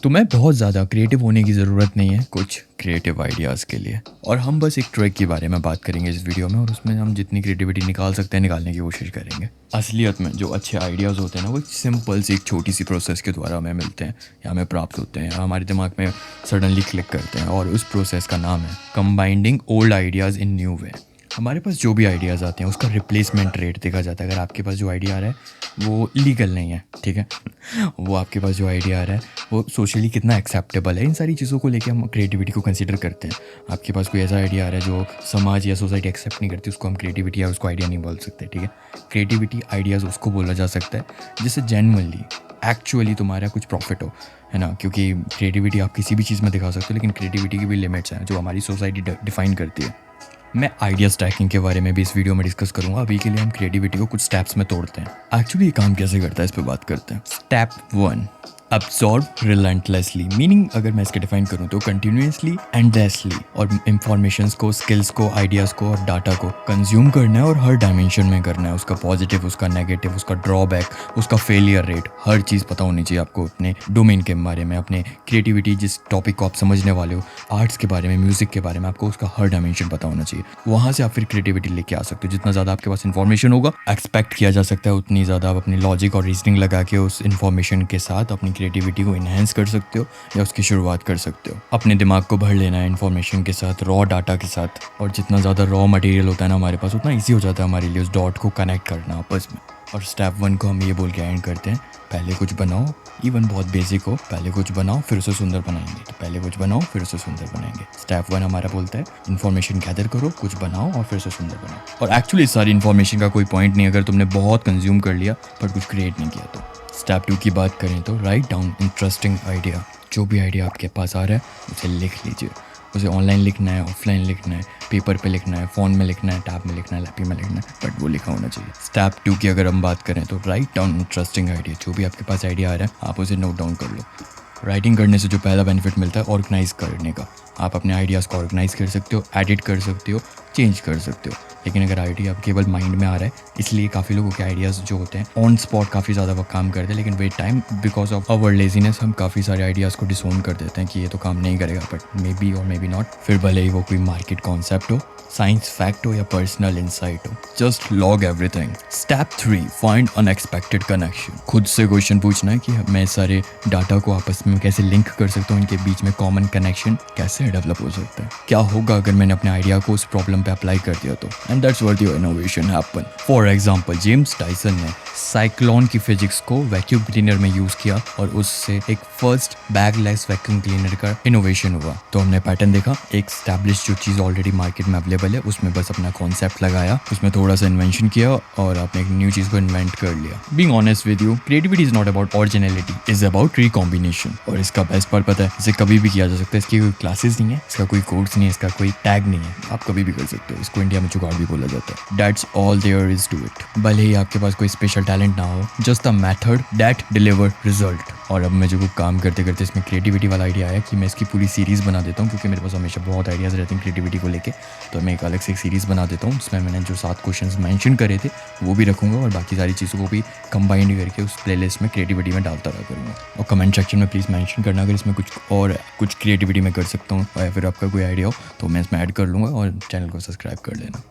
तुम्हें बहुत ज़्यादा क्रिएटिव होने की ज़रूरत नहीं है कुछ क्रिएटिव आइडियाज़ के लिए, और हम बस एक ट्रैक के बारे में बात करेंगे इस वीडियो में, और उसमें हम जितनी क्रिएटिविटी निकाल सकते हैं निकालने की कोशिश करेंगे। असलियत में जो अच्छे आइडियाज़ होते हैं ना, वो एक सिंपल सी एक छोटी सी प्रोसेस के द्वारा हमें मिलते हैं या हमें प्राप्त होते हैं या हमारे दिमाग में सडनली क्लिक करते हैं, और उस प्रोसेस का नाम है कंबाइनिंग ओल्ड आइडियाज़ इन न्यू वे। हमारे पास जो भी आइडियाज़ आते हैं उसका रिप्लेसमेंट रेट देखा जाता है। अगर आपके पास जो आइडिया आ रहा है वो लीगल नहीं है, ठीक है, वो आपके पास जो आइडिया आ रहा है वो सोशली कितना एक्सेप्टेबल है, इन सारी चीज़ों को लेके हम क्रिएटिविटी को कंसीडर करते हैं। आपके पास कोई ऐसा आइडिया आ रहा है जो समाज या सोसाइटी एक्सेप्ट नहीं करती, उसको हम क्रिएटिविटी या उसको आइडिया नहीं बोल सकते, ठीक है। क्रिएटिविटी आइडियाज़ उसको बोला जा सकता है जिससे जेन्युइनली एक्चुअली तुम्हारा कुछ प्रॉफिट हो, है ना। क्योंकि क्रिएटिविटी आप किसी भी चीज़ में दिखा सकते हो, लेकिन क्रिएटिविटी की भी लिमिट्स हैं जो हमारी सोसाइटी डिफाइन करती है। मैं आइडिया स्टैकिंग के बारे में भी इस वीडियो में डिस्कस करूंगा। अभी के लिए हम क्रिएटिविटी को कुछ स्टेप्स में तोड़ते हैं। एक्चुअली ये काम कैसे करता है इस पे बात करते हैं। Step 1, absorb relentlessly. मीनिंग अगर मैं इसके डिफाइन करूँ तो कंटिन्यूसली, एंडलेसली, और इंफॉर्मेशंस को, स्किल्स को, आइडियाज़ को और डाटा को कंज्यूम करना है, और हर डायमेंशन में करना है। उसका पॉजिटिव, उसका नेगेटिव, उसका ड्रॉबैक, उसका फेलियर रेट, हर चीज़ पता होनी चाहिए आपको अपने डोमेन के बारे में, अपने क्रिएटिविटी जिस टॉपिक को आप समझने वाले हो, आर्ट्स के बारे में, म्यूज़िक के बारे में, आपको उसका हर डायमेंशन पता होना चाहिए। वहाँ से आप फिर क्रिएटिविटी लेके आ सकते हो। जितना ज़्यादा आपके पास इन्फॉर्मेशन होगा, एक्सपेक्ट किया जा सकता है उतनी ज़्यादा आप अपनी लॉजिक और रीजनिंग लगा के उस इन्फॉर्मेशन के साथ अपनी क्रिएटिविटी को इन्हेंस कर सकते हो या उसकी शुरुआत कर सकते हो। अपने दिमाग को भर लेना है इन्फॉर्मेशन के साथ, रॉ डाटा के साथ, और जितना ज़्यादा रॉ मटेरियल होता है ना हमारे पास, उतना ईजी हो जाता है हमारे लिए उस डॉट को कनेक्ट करना आपस में। और स्टेप 1 को हम ये बोल के एंड करते हैं, पहले कुछ बनाओ, इवन बहुत बेसिक हो, पहले कुछ बनाओ फिर उसे सुंदर बनाएंगे। तो पहले कुछ बनाओ फिर उसे सुंदर बनाएंगे। स्टेप 1 हमारा बोलता है इन्फॉर्मेशन गैदर करो, कुछ बनाओ और फिर उसे सुंदर बनाओ। और एक्चुअली सारी इन्फॉर्मेशन का कोई पॉइंट नहीं अगर तुमने बहुत कंज्यूम कर लिया पर कुछ क्रिएट नहीं किया तो। स्टेप 2 की बात करें तो राइट डाउन इंटरेस्टिंग आइडिया। जो भी आइडिया आपके पास आ रहा है उसे लिख लीजिए। उसे ऑनलाइन लिखना है, ऑफलाइन लिखना है, पेपर पे लिखना है, फ़ोन में लिखना है, टैब में लिखना है, लैपटॉप में लिखना है, बट वो लिखा होना चाहिए। स्टेप 2 की अगर हम बात करें तो राइट डाउन इंटरेस्टिंग आइडिया। जो भी आपके पास आइडिया आ रहा है आप उसे नोट डाउन कर लो। राइटिंग करने से जो पहला बेनिफिट मिलता है ऑर्गेनाइज करने का। आप अपने आइडियाज़ को ऑर्गेनाइज कर सकते हो, एडिट कर सकते हो, चेंज कर सकते हो। लेकिन अगर आइडिया आप केवल माइंड में आ रहा है, इसलिए काफ़ी लोगों के आइडियाज़ जो होते हैं ऑन स्पॉट काफ़ी ज़्यादा वो काम करते हैं, लेकिन with time because of our laziness हम काफ़ी सारे आइडियाज़ को डिसोन कर देते हैं कि ये तो काम नहीं करेगा, बट मे बी और मे बी नॉट। फिर भले ही वो कोई मार्केट कॉन्सेप्ट हो, साइंस फैक्ट हो या पर्सनल इंसाइट हो, just log everything. Step 3, find unexpected connection. खुद से क्वेश्चन पूछना है कि मैं सारे डाटा को आपस में कैसे लिंक कर सकता हूँ, इनके बीच में कॉमन कनेक्शन कैसे डेवलप हो सकता है, क्या होगा अगर मैंने अपने आइडिया को उस प्रॉब्लम पे अप्लाई कर दिया तो, and that's where your innovation happen. For example James Tyson ने साइक्लोन की फिजिक्स को वैक्यूम क्लीनर में यूज किया और उससे एक फर्स्ट बैगलेस वैक्यूम क्लीनर का इनोवेशन हुआ। तो हमने पैटर्न देखा, एक स्टैब्लिश जो चीज़ ऑलरेडी मार्केट में अवेलेबल है उसमें बस अपना कॉन्सेप्ट लगाया, उसमें थोड़ा सा इन्वेंशन किया और आपने एक न्यू चीज़ को इन्वेंट कर लिया। Being honest with you, creativity is not about originality, is about recombination. और इसका बेस्ट पार्ट पता है, इसे कभी भी किया जा सकता है। इसकी कोई क्लासेस नहीं है, इसका कोई कोर्स नहीं है, इसका कोई टैग नहीं है, आप कभी भी कर सकते हो। इसको इंडिया में जुगाड़ भी बोला जाता है। That's all there is to it. भले ही आपके पास कोई स्पेशल टैलेंट ना हो, just a method that deliver result. और अब मुझे को काम करते करते इसमें क्रिएटिविटी वाला आइडिया आया कि मैं इसकी पूरी सीरीज़ बना देता हूँ, क्योंकि मेरे पास हमेशा बहुत आइडियाज़ रहते हैं क्रिएटिविटी को लेके। तो मैं एक अलग से एक सीरीज़ बना देता हूँ जिसमें मैंने जो 7 क्वेश्चंस मेंशन करे थे वो भी रखूँगा और बाकी सारी चीज़ों को भी कंबाइन करके उस प्लेलिस्ट में क्रिएटिविटी में डालता रहा करूँगा। और कमेंट सेक्शन में प्लीज़ मेंशन करना अगर इसमें कुछ क्रिएटिविटी में कर सकता हूँ या फिर आपका कोई आइडिया हो तो मैं इसमें ऐड कर लूँगा, और चैनल को सब्सक्राइब कर लेना।